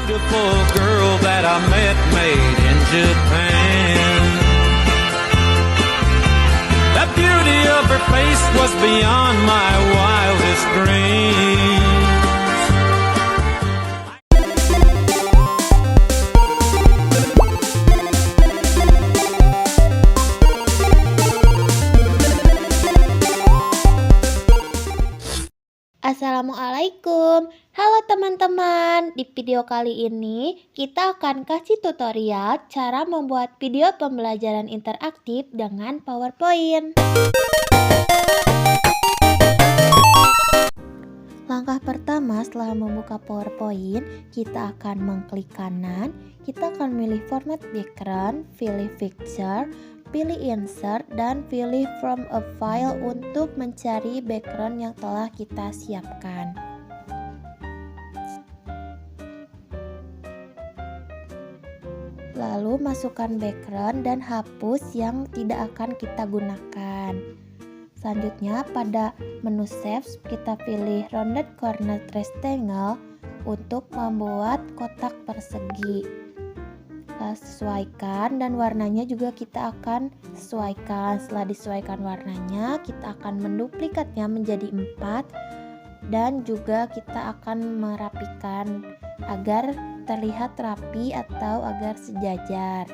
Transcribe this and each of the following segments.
beautiful girl that I met made in Japan. The beauty of her face was beyond my wildest dreams. Assalamualaikum. Halo teman-teman. Di video kali ini kita akan kasih tutorial cara membuat video pembelajaran interaktif dengan PowerPoint. Langkah pertama setelah membuka PowerPoint, kita akan mengklik kanan, kita akan memilih format background, pilih picture, pilih insert, dan pilih from a file untuk mencari background yang telah kita siapkan. Lalu masukkan background dan hapus yang tidak akan kita gunakan. Selanjutnya pada menu Shape kita pilih Rounded Corner Rectangle untuk membuat kotak persegi. Sesuaikan dan warnanya juga kita akan sesuaikan. Setelah disesuaikan warnanya, kita akan menduplikatnya menjadi 4 dan juga kita akan merapikan agar terlihat rapi atau agar sejajar.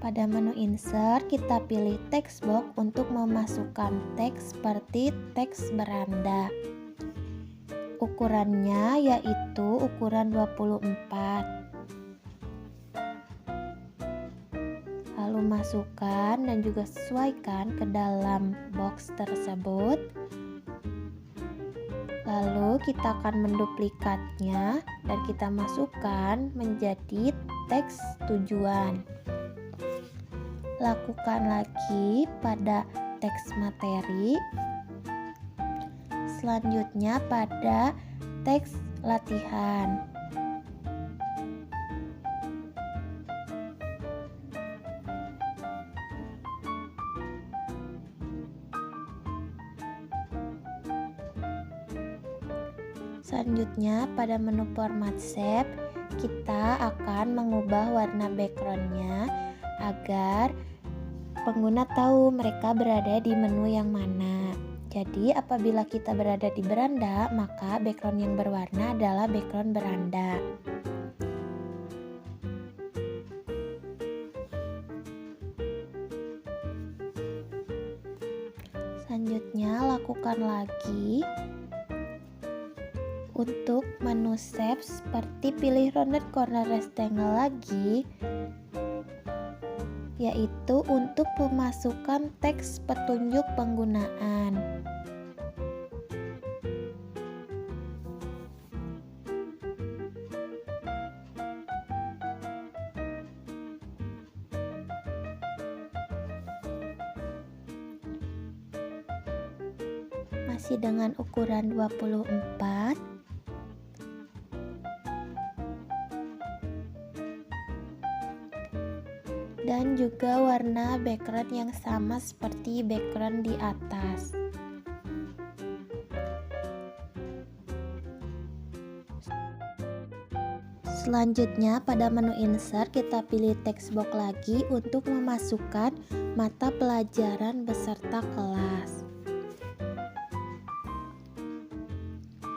Pada menu insert, kita pilih text box untuk memasukkan teks seperti teks beranda. Ukurannya yaitu ukuran 24. Lalu masukkan dan juga sesuaikan ke dalam box tersebut. Lalu kita akan menduplikatnya dan kita masukkan menjadi teks tujuan. Lakukan lagi pada teks materi. Selanjutnya pada teks latihan. Selanjutnya pada menu format shape, kita akan mengubah warna backgroundnya agar pengguna tahu mereka berada di menu yang mana. Jadi apabila kita berada di beranda, maka background yang berwarna adalah background beranda. Selanjutnya lakukan lagi untuk menu shape seperti pilih rounded corner rectangle lagi, yaitu untuk pemasukan teks petunjuk penggunaan. Masih dengan ukuran 24. Dan juga warna background yang sama seperti background di atas. Selanjutnya pada menu insert kita pilih text box lagi untuk memasukkan mata pelajaran beserta kelas.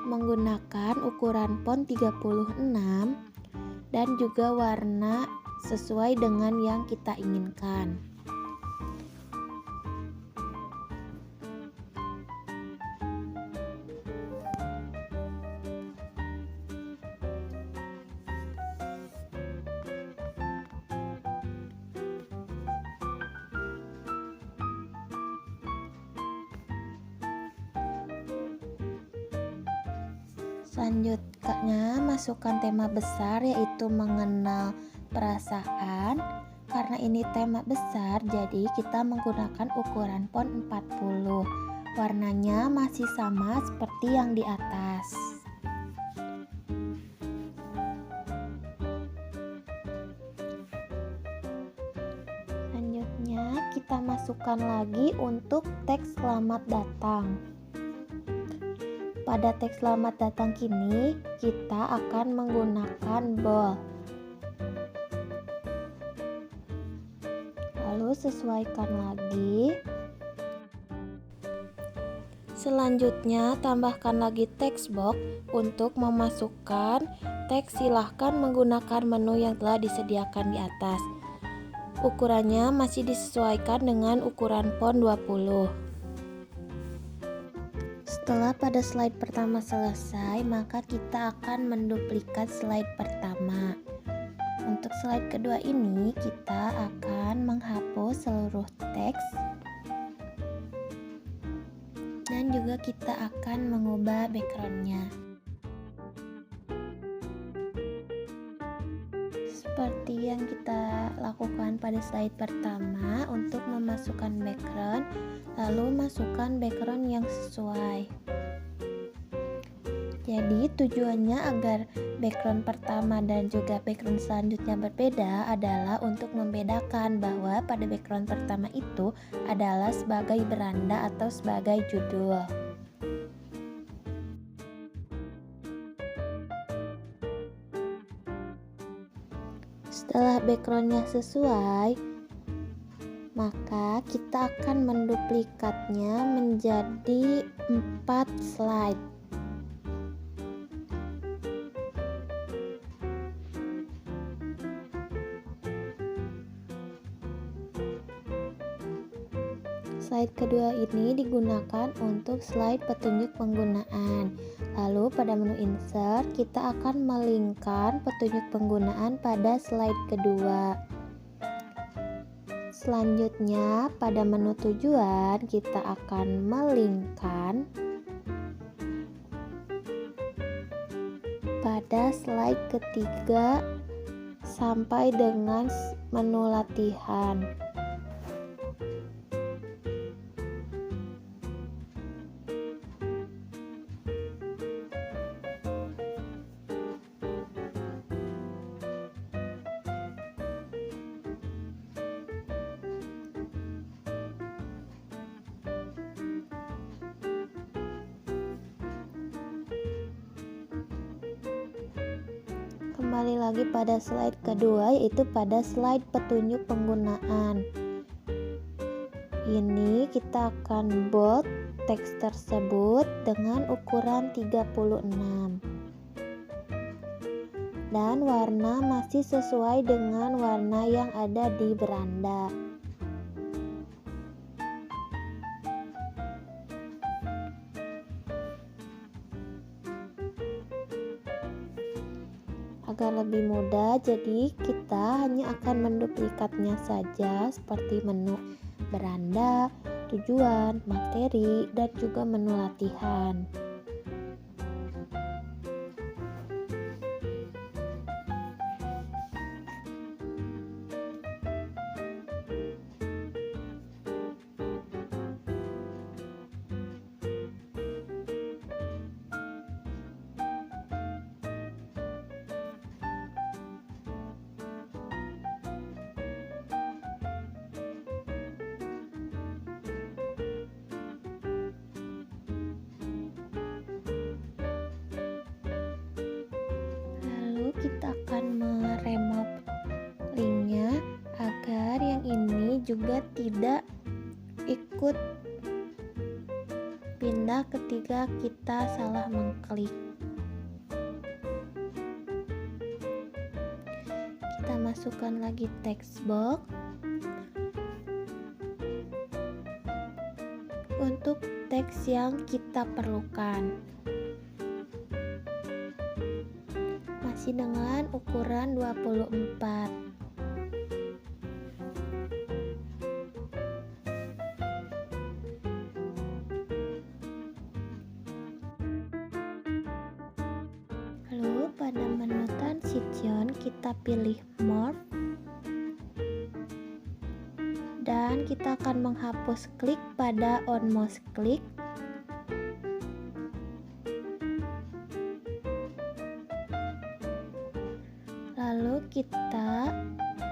Menggunakan ukuran font 36 dan juga warna sesuai dengan yang kita inginkan. Selanjutnya masukkan tema besar yaitu mengenal perasaan. Karena ini tema besar, jadi kita menggunakan ukuran font 40. Warnanya masih sama seperti yang di atas. Selanjutnya kita kita masukkan lagi untuk teks selamat datang. Pada teks selamat datang kini, kita akan menggunakan bold. Lalu sesuaikan lagi. Selanjutnya, tambahkan lagi teks box untuk memasukkan teks. Silahkan menggunakan menu yang telah disediakan di atas. Ukurannya masih disesuaikan dengan ukuran font 20. Setelah pada slide pertama selesai, maka kita akan menduplikat slide pertama. Untuk slide kedua ini, kita akan menghapus seluruh teks dan juga kita akan mengubah backgroundnya. Seperti yang kita lakukan pada slide pertama, untuk memasukkan background, lalu masukkan background yang sesuai. Jadi tujuannya agar background pertama dan juga background selanjutnya berbeda adalah untuk membedakan bahwa pada background pertama itu adalah sebagai beranda atau sebagai judul. Setelah backgroundnya sesuai, maka kita akan menduplikatnya menjadi 4 slide. Slide kedua ini digunakan untuk slide petunjuk penggunaan. Lalu pada menu insert, kita akan melingkar petunjuk penggunaan pada slide kedua. Selanjutnya, pada menu tujuan, kita akan melingkar pada slide ketiga sampai dengan menu latihan. Kembali lagi pada slide kedua, yaitu pada slide petunjuk penggunaan. Ini kita akan bold teks tersebut dengan ukuran 36. Dan warna masih sesuai dengan warna yang ada di beranda. Agar lebih mudah, jadi kita hanya akan menduplikatnya saja seperti menu beranda, tujuan, materi, dan juga menu latihan. Kita akan meremove linknya agar yang ini juga tidak ikut pindah ketika kita salah mengklik. Kita masukkan lagi text box untuk teks yang kita perlukan. Masih dengan ukuran 24. Lalu pada menu transition kita pilih morph dan kita akan menghapus klik pada on mouse click. Lalu kita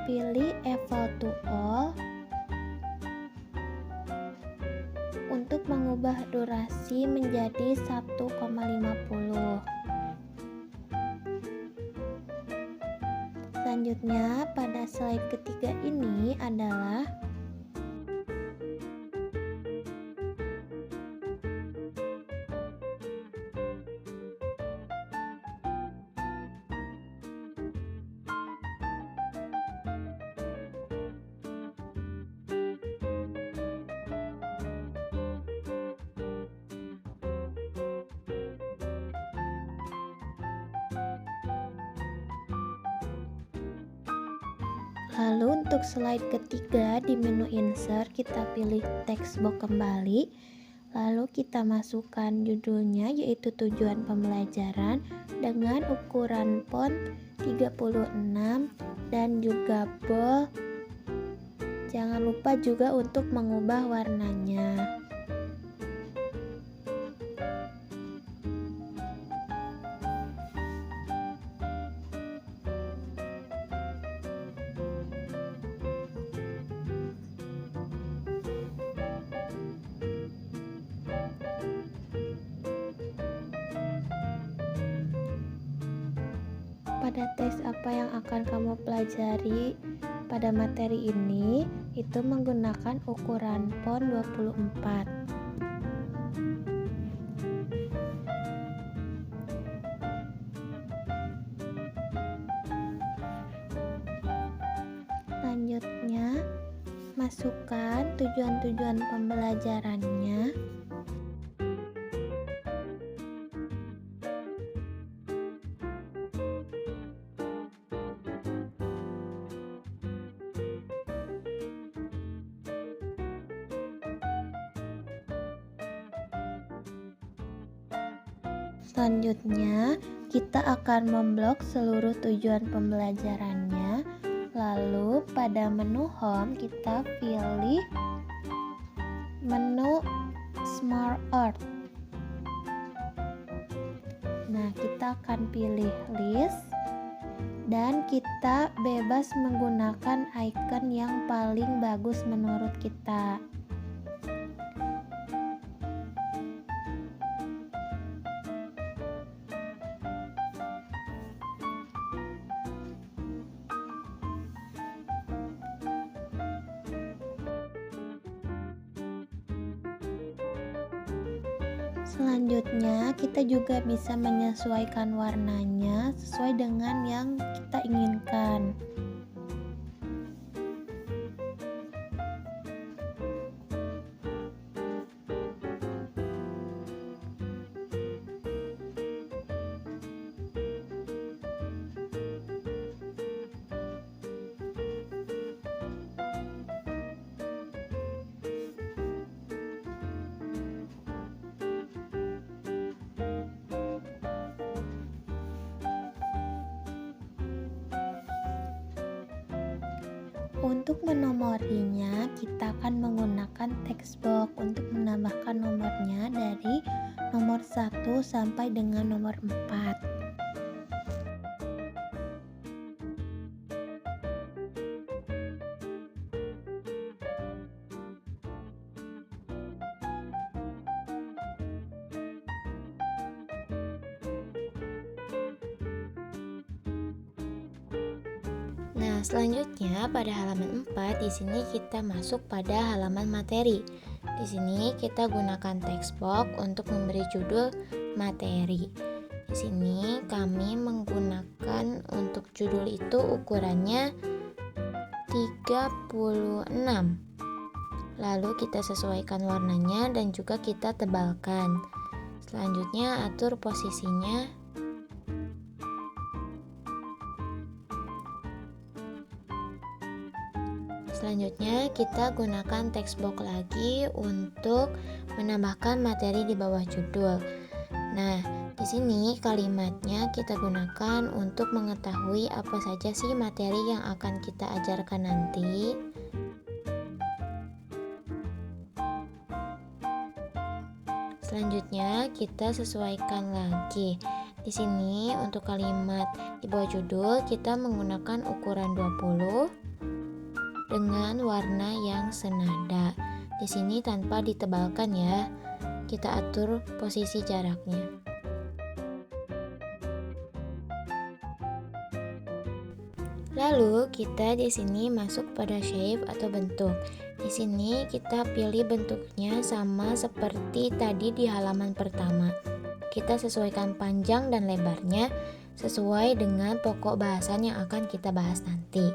pilih eval to all untuk mengubah durasi menjadi 1,50. Selanjutnya, pada slide ketiga ini adalah lalu untuk slide ketiga di menu insert kita pilih text box kembali. Lalu kita masukkan judulnya yaitu tujuan pembelajaran dengan ukuran font 36 dan juga bold. Jangan lupa juga untuk mengubah warnanya. Pada teks apa yang akan kamu pelajari pada materi ini itu menggunakan ukuran font 24. Selanjutnya, masukkan tujuan-tujuan pembelajarannya. Selanjutnya, kita akan memblok seluruh tujuan pembelajarannya. Lalu, pada menu home kita pilih menu Smart Art. Nah, kita akan pilih list dan kita bebas menggunakan icon yang paling bagus menurut kita. Selanjutnya, kita juga bisa menyesuaikan warnanya sesuai dengan yang kita inginkan. Untuk menomorinya, kita akan menggunakan text box untuk menambahkan nomornya dari nomor 1 sampai dengan nomor 4. Nah, selanjutnya pada halaman 4 di sini kita masuk pada halaman materi. Di sini kita gunakan text box untuk memberi judul materi. Di sini kami menggunakan untuk judul itu ukurannya 36. Lalu kita sesuaikan warnanya dan juga kita tebalkan. Selanjutnya atur posisinya. Selanjutnya kita gunakan text box lagi untuk menambahkan materi di bawah judul. Nah, di sini kalimatnya kita gunakan untuk mengetahui apa saja sih materi yang akan kita ajarkan nanti. Selanjutnya kita sesuaikan lagi. Di sini untuk kalimat di bawah judul kita menggunakan ukuran 20 dengan warna yang senada. Di sini tanpa ditebalkan ya. Kita atur posisi jaraknya. Lalu kita di sini masuk pada shape atau bentuk. Di sini kita pilih bentuknya sama seperti tadi di halaman pertama. Kita sesuaikan panjang dan lebarnya sesuai dengan pokok bahasan yang akan kita bahas nanti.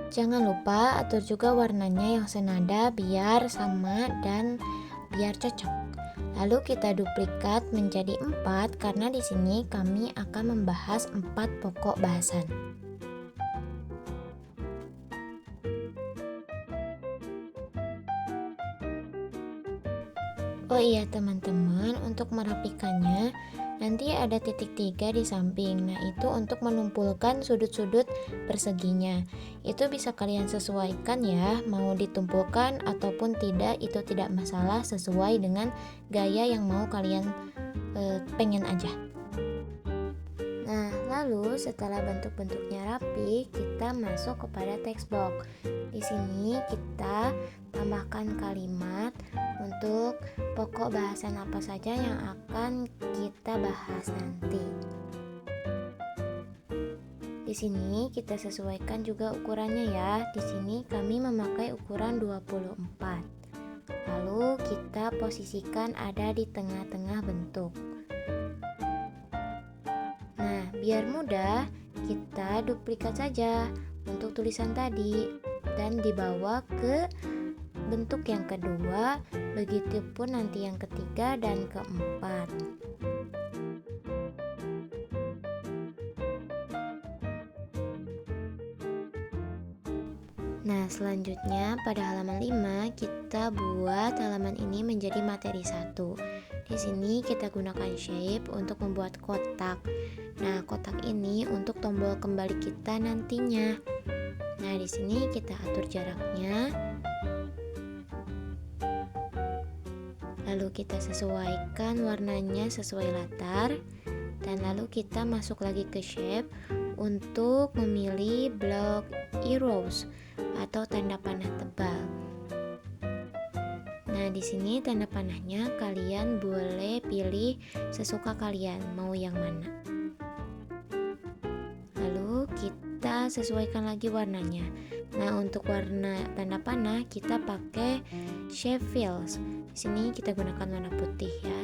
Jangan lupa atur juga warnanya yang senada biar sama dan biar cocok. Lalu kita duplikat menjadi 4 karena di sini kami akan membahas 4 pokok bahasan. Oh iya teman-teman, untuk merapikannya nanti ada titik 3 di samping. Nah, itu untuk menumpulkan sudut-sudut perseginya. Itu bisa kalian sesuaikan ya, mau ditumpulkan ataupun tidak, itu tidak masalah, sesuai dengan gaya yang mau kalian pengen aja. Nah, lalu setelah bentuk-bentuknya rapi, kita masuk kepada text box. Di sini kita tambahkan kalimat untuk pokok bahasan apa saja yang akan kita bahas nanti. Di sini kita sesuaikan juga ukurannya ya. Di sini kami memakai ukuran 24. Lalu kita posisikan ada di tengah-tengah bentuk. Nah, biar mudah, kita duplikat saja untuk tulisan tadi dan dibawa ke bentuk yang kedua, begitupun nanti yang ketiga dan keempat. Nah, selanjutnya pada halaman 5 kita buat halaman ini menjadi materi 1. Di sini kita gunakan shape untuk membuat kotak. Nah, kotak ini untuk tombol kembali kita nantinya. Nah, di sini kita atur jaraknya. Lalu kita sesuaikan warnanya sesuai latar. Dan lalu kita masuk lagi ke shape untuk memilih block arrows atau tanda panah tebal. Nah, di sini tanda panahnya kalian boleh pilih sesuka kalian mau yang mana. Lalu kita sesuaikan lagi warnanya. Nah, untuk warna tanda panah kita pakai shape fills. Di sini kita gunakan warna putih ya.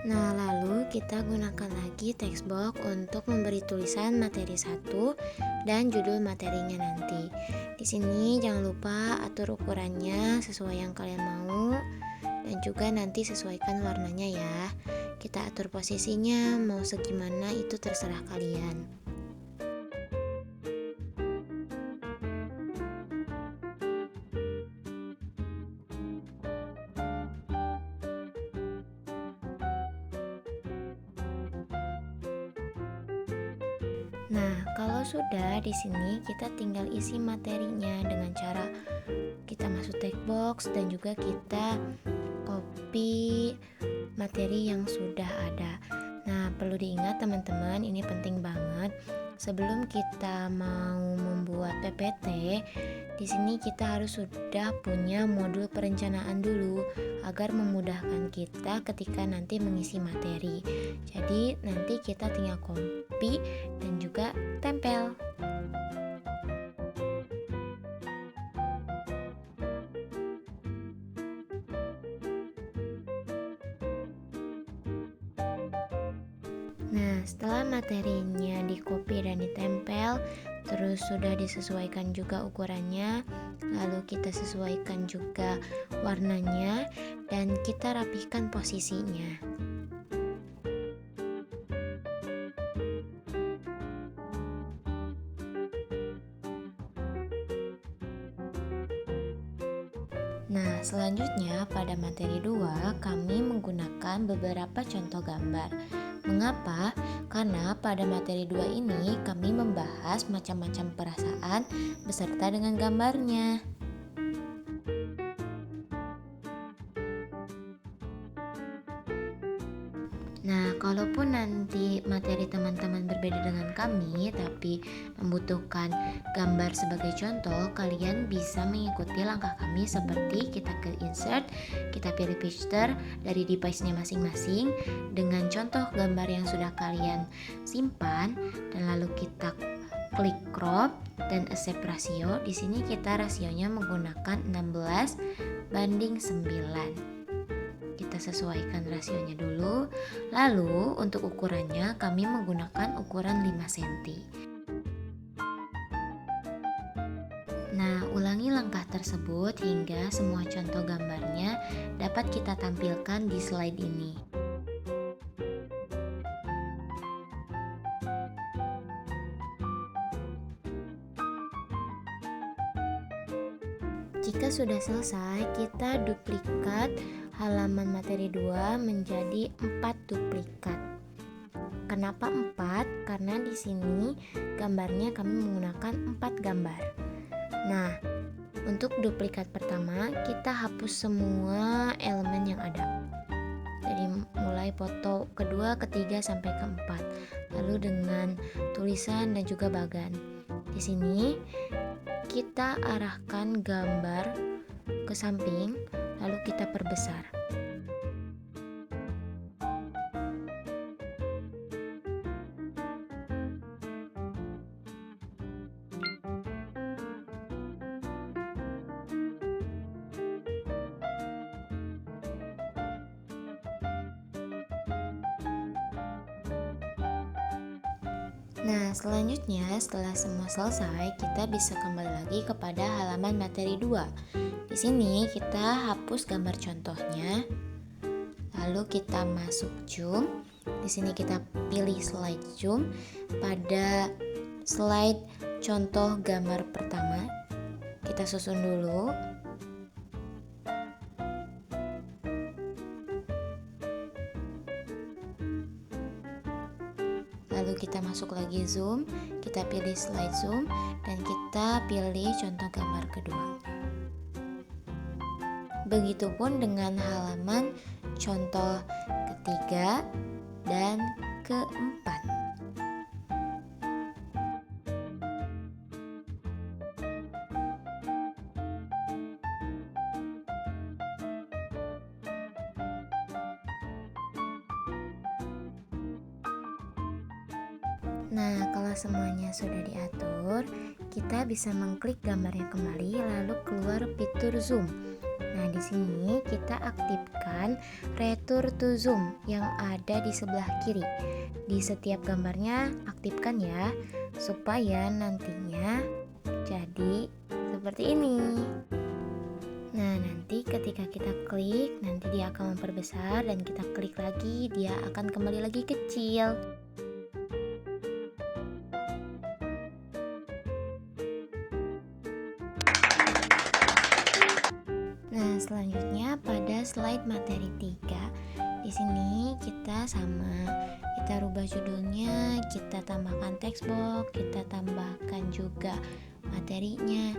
Nah, lalu kita gunakan lagi text box untuk memberi tulisan materi 1 dan judul materinya nanti. Di sini jangan lupa atur ukurannya sesuai yang kalian mau dan juga nanti sesuaikan warnanya ya. Kita atur posisinya mau segimana itu terserah kalian. Nah, kalau sudah di sini kita tinggal isi materinya dengan cara kita masuk text box dan juga kita copy materi yang sudah ada. Nah, perlu diingat teman-teman, ini penting banget. Sebelum kita mau membuat PPT, di sini kita harus sudah punya modul perencanaan dulu agar memudahkan kita ketika nanti mengisi materi. Jadi nanti kita tinggal copy dan juga tempel. Nah, setelah materinya di-copy dan ditempel, terus sudah disesuaikan juga ukurannya, lalu kita sesuaikan juga warnanya, dan kita rapihkan posisinya. Nah, selanjutnya pada materi 2 kami menggunakan beberapa contoh gambar. Mengapa? Karena pada materi 2 ini kami membahas macam-macam perasaan beserta dengan gambarnya. Nah, kalaupun nanti materi teman-teman berbeda dengan kami, tapi membutuhkan gambar sebagai contoh, kalian bisa mengikuti langkah kami seperti kita ke insert, kita pilih picture dari device-nya masing-masing dengan contoh gambar yang sudah kalian simpan, dan lalu kita klik crop dan accept rasio. Di sini kita rasionya menggunakan 16:9. Kita sesuaikan rasionya dulu. Lalu untuk ukurannya kami menggunakan ukuran 5 cm. Nah, ulangi langkah tersebut hingga semua contoh gambarnya dapat kita tampilkan di slide ini. Jika sudah selesai, kita duplikat halaman materi 2 menjadi 4 duplikat. Kenapa 4? Karena di sini gambarnya kami menggunakan 4 gambar. Nah, untuk duplikat pertama, kita hapus semua elemen yang ada. Jadi mulai foto kedua, ketiga sampai keempat. Lalu dengan tulisan dan juga bagan. Di sini kita arahkan gambar ke samping, lalu kita perbesar. Nah, selanjutnya setelah semua selesai, kita bisa kembali lagi kepada halaman materi 2. Di sini kita hapus gambar contohnya. Lalu kita masuk zoom. Di sini kita pilih slide zoom pada slide contoh gambar pertama. Kita susun dulu. Lalu kita masuk lagi zoom, kita pilih slide zoom, dan kita pilih contoh gambar kedua. Begitupun dengan halaman contoh ketiga dan keempat. Nah, kalau semuanya sudah diatur, kita bisa mengklik gambarnya kembali lalu keluar fitur zoom. Nah, di sini kita aktifkan return to zoom yang ada di sebelah kiri. Di setiap gambarnya aktifkan ya, supaya nantinya jadi seperti ini. Nah, nanti ketika kita klik, nanti dia akan memperbesar dan kita klik lagi, dia akan kembali lagi kecil. Nah, selanjutnya pada slide materi 3. Di sini kita rubah judulnya, kita tambahkan text box, kita tambahkan juga materinya.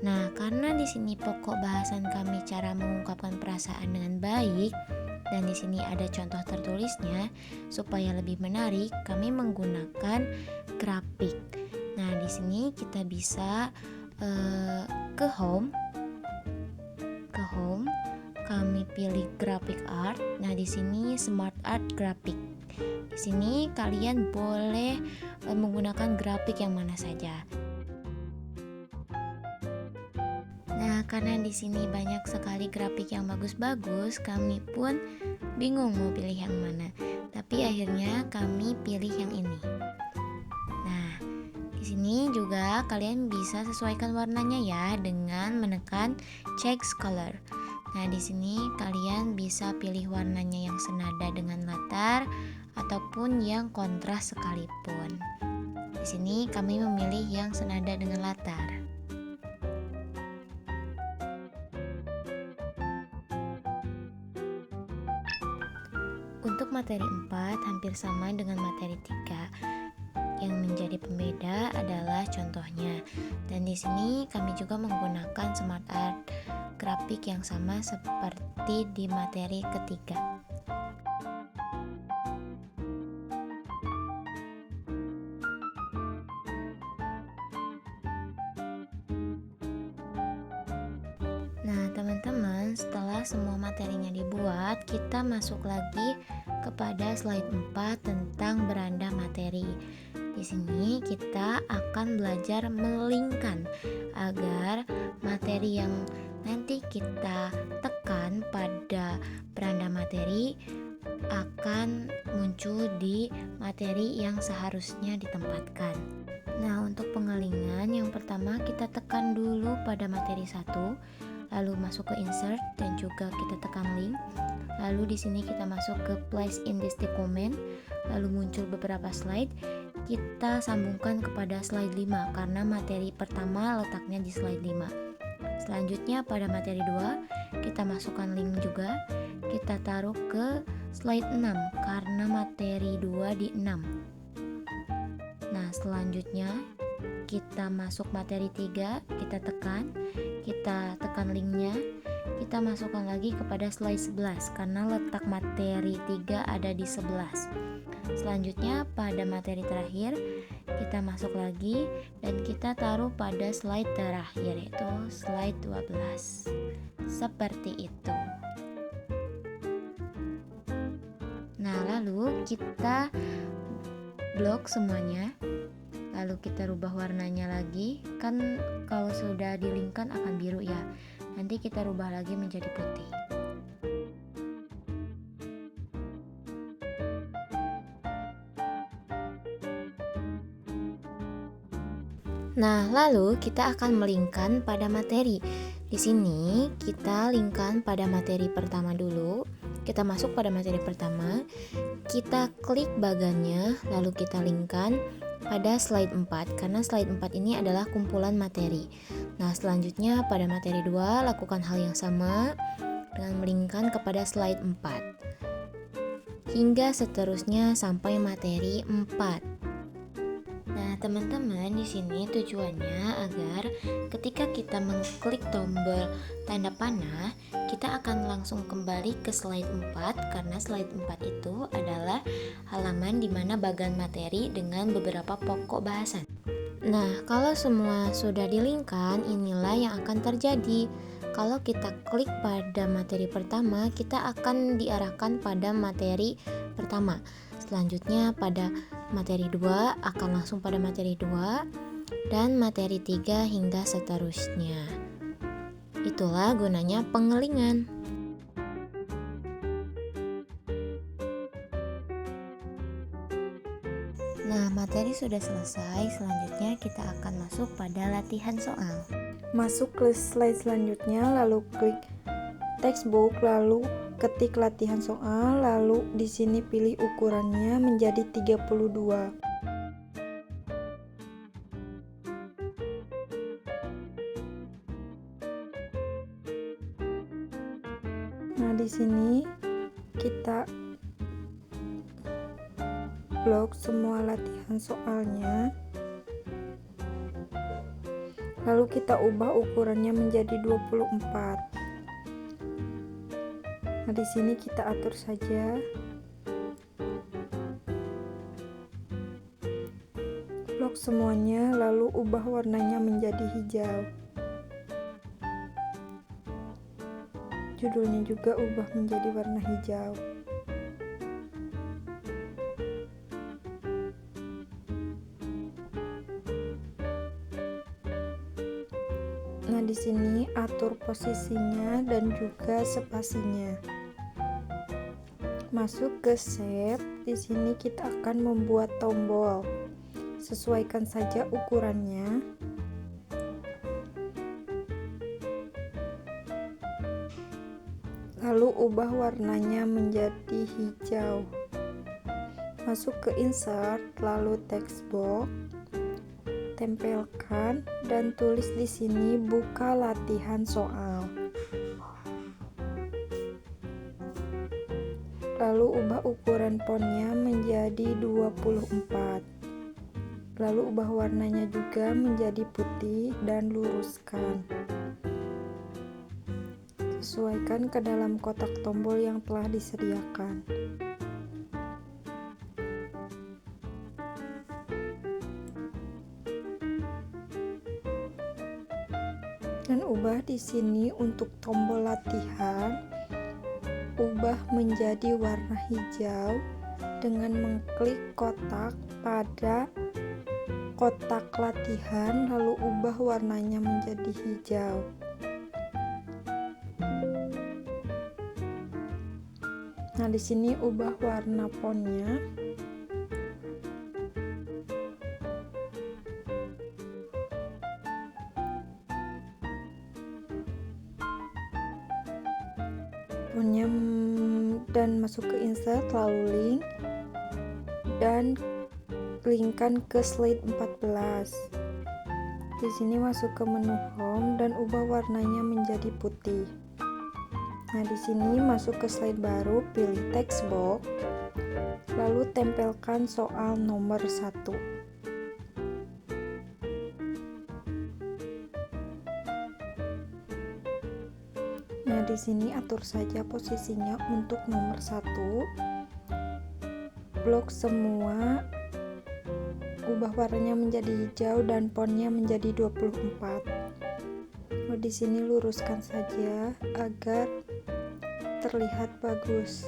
Nah, karena di sini pokok bahasan kami cara mengungkapkan perasaan dengan baik dan di sini ada contoh tertulisnya, supaya lebih menarik, kami menggunakan grafik. Nah, di sini kita bisa ke home, kami pilih graphic art. Nah, di sini smart art graphic. Di sini kalian boleh menggunakan grafik yang mana saja. Nah, karena di sini banyak sekali grafik yang bagus-bagus, kami pun bingung mau pilih yang mana. Tapi akhirnya kami pilih yang ini. Nah, di sini juga kalian bisa sesuaikan warnanya ya dengan menekan change color. Nah, di sini kalian bisa pilih warnanya yang senada dengan latar ataupun yang kontras sekalipun. Di sini kami memilih yang senada dengan latar. Untuk materi 4 hampir sama dengan materi 3. Yang menjadi pembeda adalah contohnya. Dan di sini kami juga menggunakan smart art grafik yang sama seperti di materi ketiga. teman-teman, setelah semua materinya dibuat, kita masuk lagi kepada slide 4 tentang beranda materi. Di sini kita akan belajar melingkan agar materi yang nanti kita tekan pada beranda materi akan muncul di materi yang seharusnya ditempatkan. Nah, untuk pengelingan yang pertama kita tekan dulu pada materi 1, lalu masuk ke insert dan juga kita tekan link. Lalu di sini kita masuk ke place in this document, lalu muncul beberapa slide. Kita sambungkan kepada slide 5 karena materi pertama letaknya di slide 5. Selanjutnya pada materi 2, kita masukkan link juga. Kita taruh ke slide 6 karena materi 2 di 6. Nah, selanjutnya kita masuk materi 3, kita tekan linknya, kita masukkan lagi kepada slide 11 karena letak materi 3 ada di 11. Selanjutnya pada materi terakhir kita masuk lagi dan kita taruh pada slide terakhir, yaitu slide 12. Seperti itu. Nah, lalu kita blok semuanya, lalu kita rubah warnanya lagi. Kan kalau sudah dilingkan akan biru ya, nanti kita rubah lagi menjadi putih. Nah, lalu kita akan melingkan pada materi. Di sini kita lingkan pada materi pertama dulu. Kita masuk pada materi pertama, kita klik bagannya, lalu kita lingkan pada slide 4 karena slide 4 ini adalah kumpulan materi. Nah, selanjutnya pada materi 2 lakukan hal yang sama dengan melingkan kepada slide 4 hingga seterusnya sampai materi 4. Nah, teman-teman, di sini tujuannya agar ketika kita mengklik tombol tanda panah, kita akan langsung kembali ke slide 4 karena slide 4 itu adalah halaman di mana bagan materi dengan beberapa pokok bahasan. Nah, kalau semua sudah dilingkan, inilah yang akan terjadi. Kalau kita klik pada materi pertama, kita akan diarahkan pada materi pertama. Selanjutnya pada materi 2 akan langsung pada materi 2 dan materi 3 hingga seterusnya. Itulah gunanya pengelingan. Nah, materi sudah selesai. Selanjutnya kita akan masuk pada latihan soal. Masuk ke slide selanjutnya, lalu klik textbook, lalu ketik latihan soal, lalu di sini pilih ukurannya menjadi 32. Nah, di sini kita blok semua latihan soalnya. Lalu kita ubah ukurannya menjadi 24. Nah, di sini kita atur saja. Blok semuanya, lalu ubah warnanya menjadi hijau. Judulnya juga ubah menjadi warna hijau. Nah, di sini atur posisinya dan juga spasinya. Masuk ke shape. Di sini kita akan membuat tombol. Sesuaikan saja ukurannya. Lalu ubah warnanya menjadi hijau. Masuk ke insert, lalu text box. Tempelkan dan tulis di sini buka latihan soal. Lalu ubah ukuran fontnya menjadi 24. Lalu ubah warnanya juga menjadi putih dan luruskan. Sesuaikan ke dalam kotak tombol yang telah disediakan. Dan ubah di sini untuk tombol latihan, ubah menjadi warna hijau dengan mengklik kotak pada kotak latihan, lalu ubah warnanya menjadi hijau. Nah, di sini ubah warna fontnya. Dan masuk ke insert, lalu link, dan linkkan ke slide 14. Di sini masuk ke menu home dan ubah warnanya menjadi putih. Nah, di sini masuk ke slide baru, pilih text box, lalu tempelkan soal nomor 1. Nah, di sini atur saja posisinya untuk nomor 1. Blok semua, ubah warnanya menjadi hijau dan fontnya menjadi 24. Di sini luruskan saja agar terlihat bagus.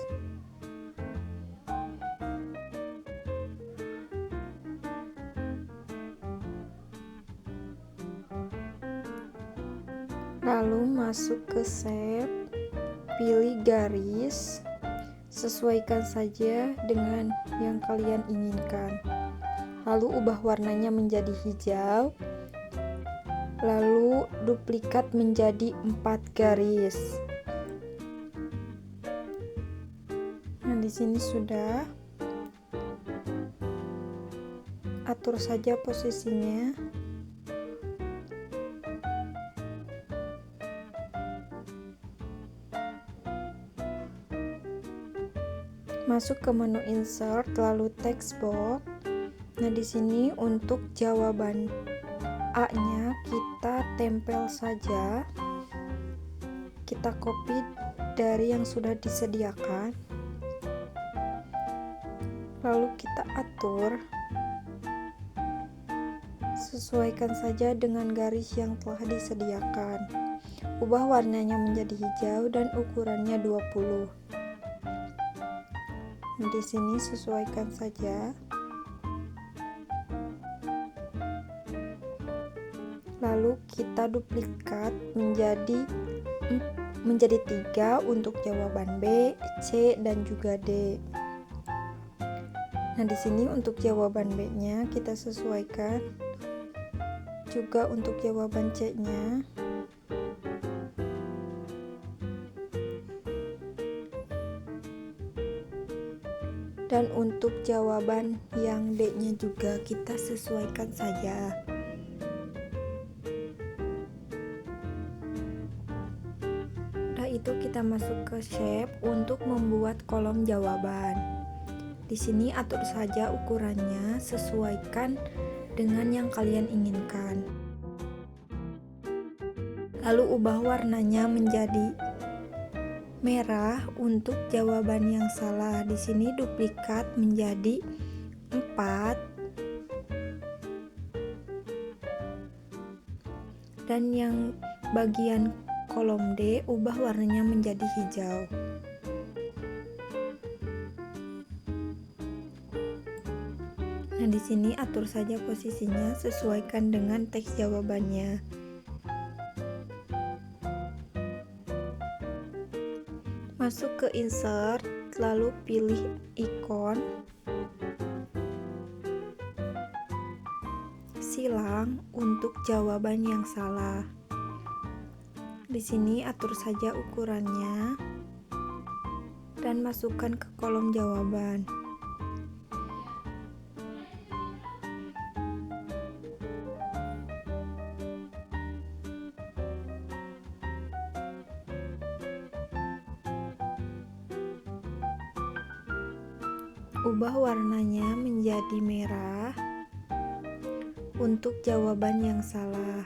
Lalu masuk ke shape, pilih garis, sesuaikan saja dengan yang kalian inginkan. Lalu ubah warnanya menjadi hijau, lalu duplikat menjadi 4 garis. Nah, di sini sudah. Atur saja posisinya. Masuk ke menu insert, lalu text box. Nah, di sini untuk jawaban A-nya kita tempel saja. Kita copy dari yang sudah disediakan. Lalu kita atur. Sesuaikan saja dengan garis yang telah disediakan. Ubah warnanya menjadi hijau dan ukurannya 20. Di sini sesuaikan saja. Lalu kita duplikat menjadi 3 untuk jawaban B, C, dan juga D. Nah, di sini untuk jawaban B-nya kita sesuaikan. Juga untuk jawaban C-nya. Dan untuk jawaban yang D-nya juga kita sesuaikan saja. Nah, itu kita masuk ke shape untuk membuat kolom jawaban. Di sini atur saja ukurannya, sesuaikan dengan yang kalian inginkan. Lalu ubah warnanya menjadi merah untuk jawaban yang salah. Di sini duplikat menjadi 4. Dan yang bagian kolom D ubah warnanya menjadi hijau. Nah, di sini atur saja posisinya, sesuaikan dengan teks jawabannya. Masuk ke insert, lalu pilih ikon, silang untuk jawaban yang salah. Di sini atur saja ukurannya dan masukkan ke kolom jawaban. Ubah warnanya menjadi merah untuk jawaban yang salah.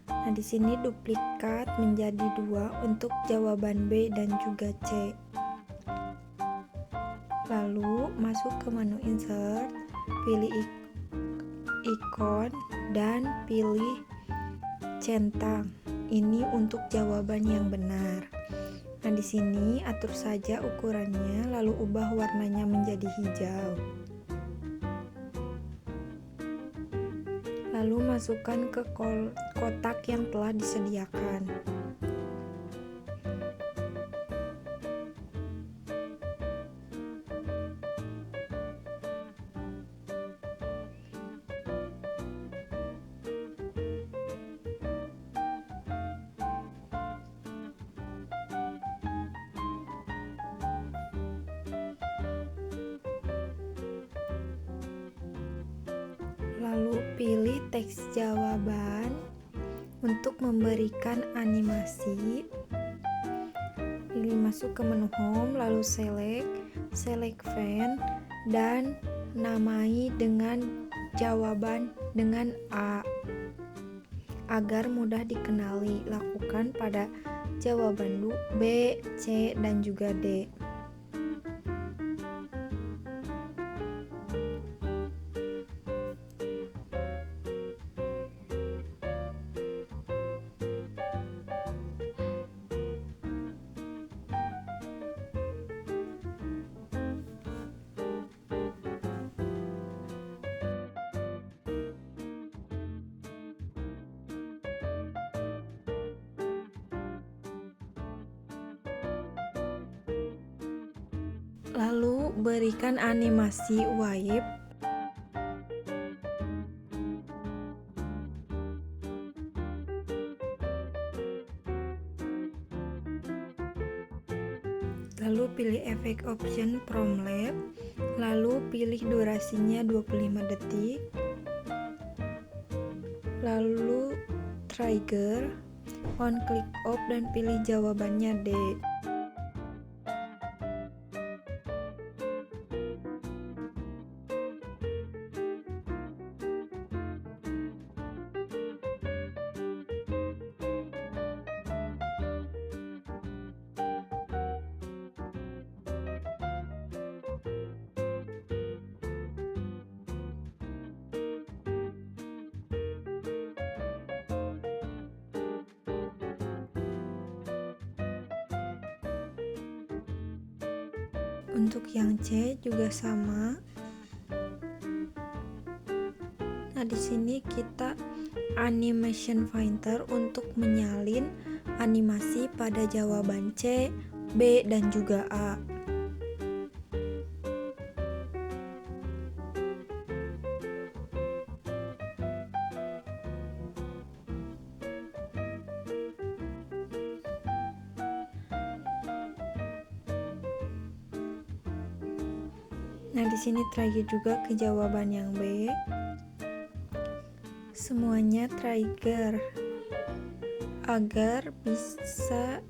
Nah, di sini duplikat menjadi 2 untuk jawaban B dan juga C. Lalu masuk ke menu insert, pilih ikon dan pilih centang. ini untuk jawaban yang benar. Nah, di sini atur saja ukurannya, lalu ubah warnanya menjadi hijau. Lalu masukkan ke kotak yang telah disediakan. Lalu pilih teks jawaban untuk memberikan animasi. Pilih masuk ke menu home, lalu select font, dan namai dengan jawaban dengan A. Agar mudah dikenali, lakukan pada jawaban B, C, dan juga D. Lalu berikan animasi wipe. Lalu pilih efek option from lab. Lalu pilih durasinya 25 detik. Lalu trigger, on click off, dan pilih jawabannya D. Untuk yang C juga sama. Nah, di sini kita animation finder untuk menyalin animasi pada jawaban C, B, dan juga A. Nah, di sini trigger juga ke jawaban yang B. Semuanya trigger agar bisa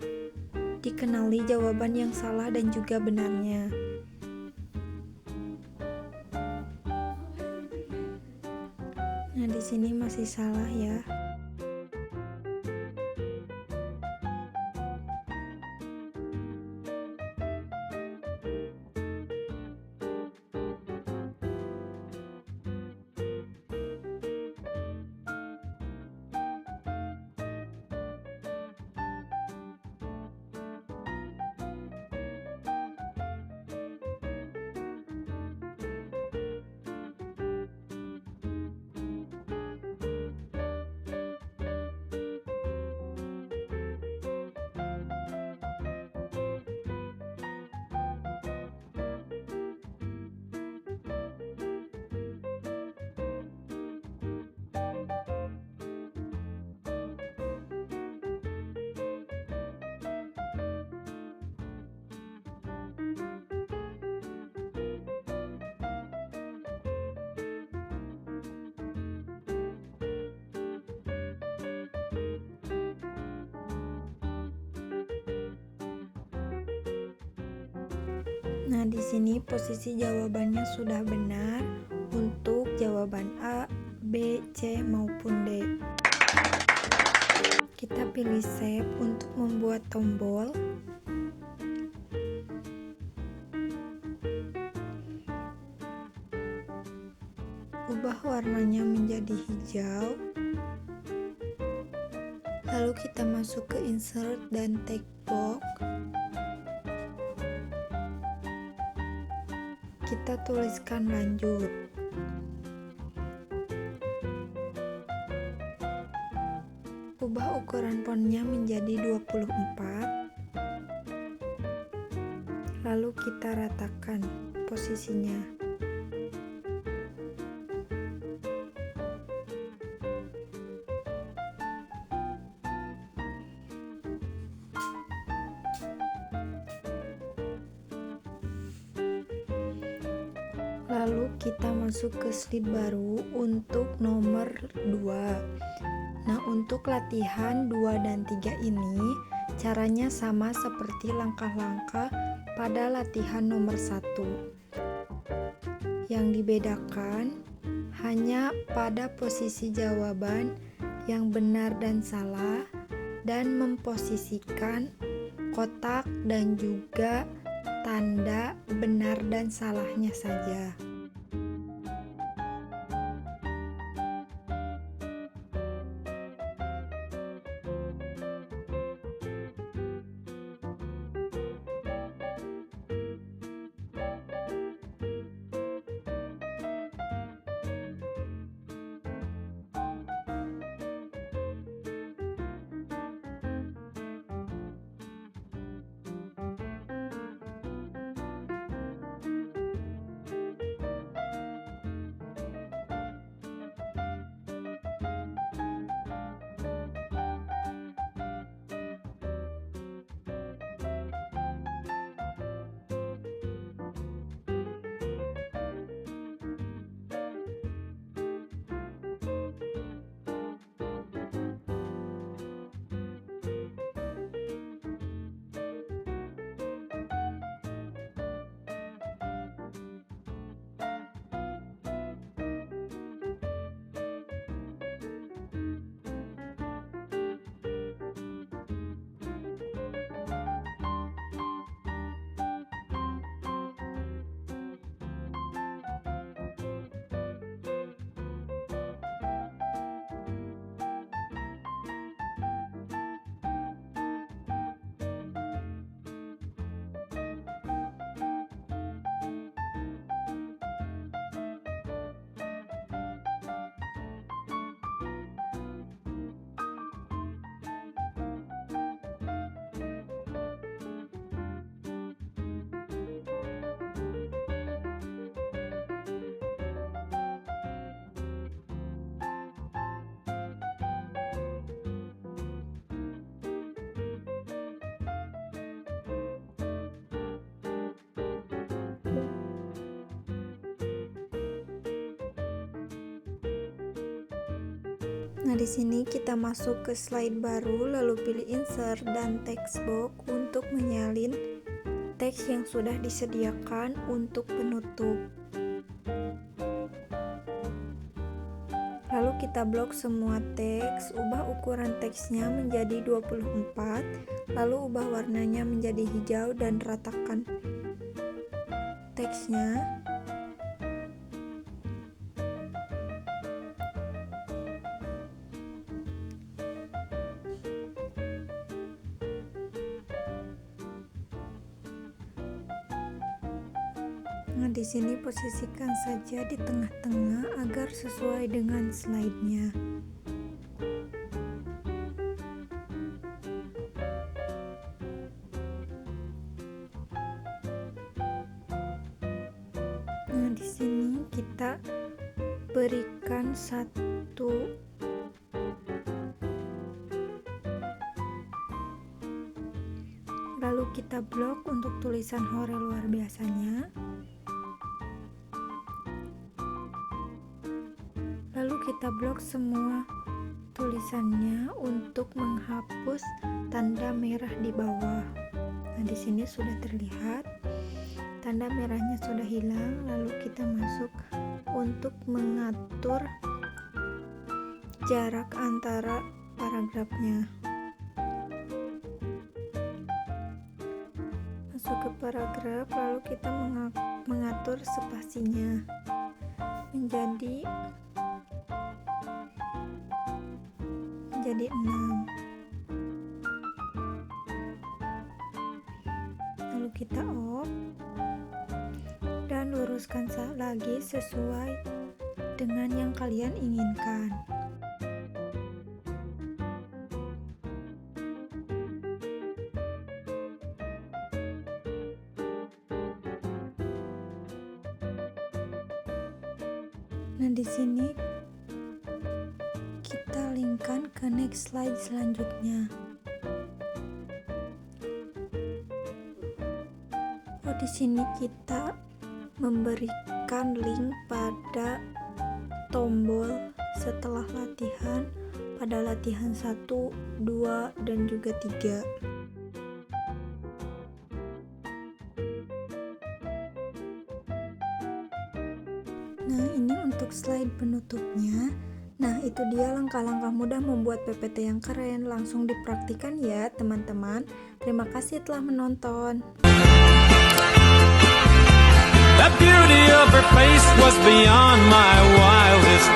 dikenali jawaban yang salah dan juga benarnya. Nah, di sini masih salah ya. Nah, di sini posisi jawabannya sudah benar untuk jawaban A, B, C, maupun D. Kita pilih save untuk membuat tombol. Ubah warnanya menjadi hijau. Lalu kita masuk ke insert dan text box. Kita tuliskan lanjut. Ubah ukuran fontnya menjadi 24. Lalu kita ratakan posisinya. Lalu kita masuk ke slide baru untuk nomor 2. Nah, untuk latihan 2 dan 3 ini caranya sama seperti langkah-langkah pada latihan nomor 1. Yang dibedakan hanya pada posisi jawaban yang benar dan salah, dan memposisikan kotak dan juga tanda benar dan salahnya saja. Nah, di sini kita masuk ke slide baru, lalu pilih insert dan text box untuk menyalin teks yang sudah disediakan untuk penutup. Lalu kita blok semua teks, ubah ukuran teksnya menjadi 24, lalu ubah warnanya menjadi hijau dan ratakan teksnya. Nah, di sini posisikan saja di tengah-tengah agar sesuai dengan slide-nya. Nah, di sini kita berikan satu lalu kita blok untuk tulisan hore luar biasanya. Lalu kita blok semua tulisannya untuk menghapus tanda merah di bawah. Nah, di sini sudah terlihat tanda merahnya sudah hilang. Lalu kita masuk untuk mengatur jarak antara paragrafnya. Masuk ke paragraf, lalu kita mengatur spasinya menjadi 6. hapuskan lagi sesuai dengan yang kalian inginkan. Nah, di sini kita linkkan ke next slide selanjutnya. Di sini kita memberikan link pada tombol setelah latihan pada latihan 1, 2, dan juga 3. Nah, ini untuk slide penutupnya. Nah, itu dia langkah-langkah mudah membuat PPT yang keren. Langsung dipraktikan ya, teman-teman. Terima kasih telah menonton. The beauty of her face was beyond my wildest